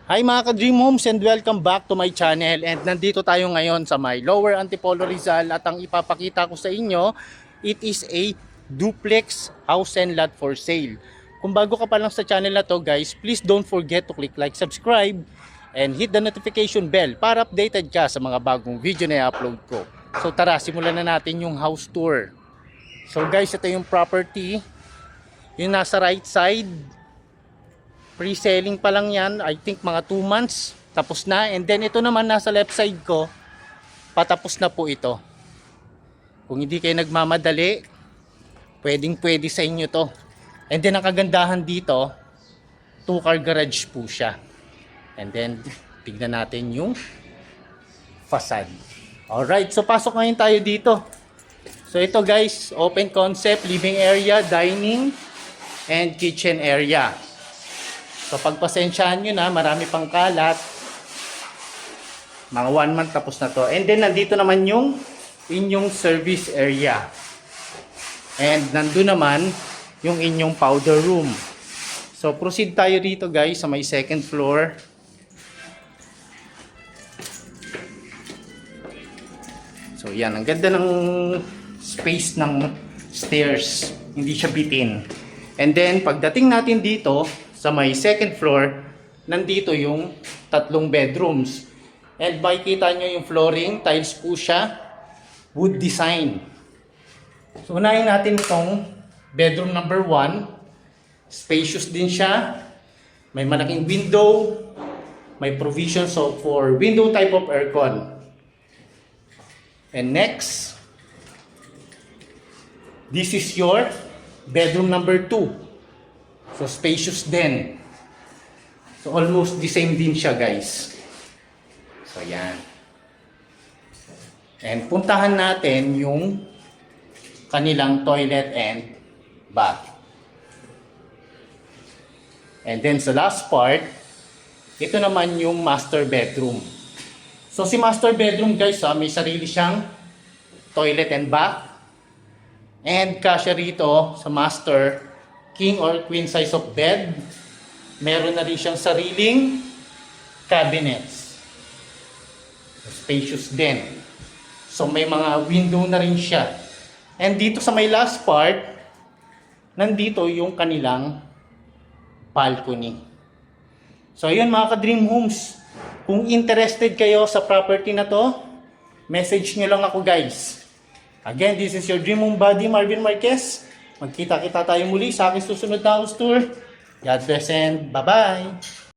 Hi mga ka-Dream Homes and welcome back to my channel. And nandito tayo ngayon sa may Lower Antipolo Rizal at ang ipapakita ko sa inyo, it is a duplex house and lot for sale. Kung bago ka pa lang sa channel na to guys, please don't forget to click like, subscribe and hit the notification bell para updated ka sa mga bagong video na i-upload ko. So tara, simulan na natin yung house tour. So guys, ito yung property, yung nasa right side. Pre-selling pa lang yan, I think mga 2 months tapos na. And then ito naman nasa left side ko, patapos na po ito. Kung hindi kayo nagmamadali, pwede sa inyo to. And then ang kagandahan dito, 2-car garage po siya. And then tignan natin yung facade. Alright, so pasok ngayon tayo dito. So ito guys, open concept, living area, dining and kitchen area. So pagpasensyahan nyo na, marami pang kalat. Mga 1 month tapos na to. And then nandito naman yung inyong service area. And nandun naman yung inyong powder room. So proceed tayo rito guys sa may second floor. So yan, ang ganda ng space ng stairs. Hindi siya bitin. And then pagdating natin dito, sa may second floor, nandito yung 3 bedrooms. And makikita nyo yung flooring, tiles po siya, wood design. So unahin natin itong bedroom number 1. Spacious din siya. May malaking window. May provision for window type of aircon. And next, this is your bedroom number 2. So spacious din. So almost the same din siya guys. So yan. And puntahan natin yung kanilang toilet and bath. And then sa last part, ito naman yung master bedroom. So si master bedroom guys, may sarili siyang toilet and bath. And kasya rito sa master, king or queen size of bed. Meron na rin siyang sariling cabinets. Spacious din. So may mga window na rin siya. And dito sa may last part, nandito yung kanilang balcony. So ayun mga ka-Dream Homes. Kung interested kayo sa property na to, message nyo lang ako guys. Again, this is your Dream Home Buddy, Marvin Marquez. Magkita-kita tayo muli sa aking susunod na house tour. God bless and bye-bye!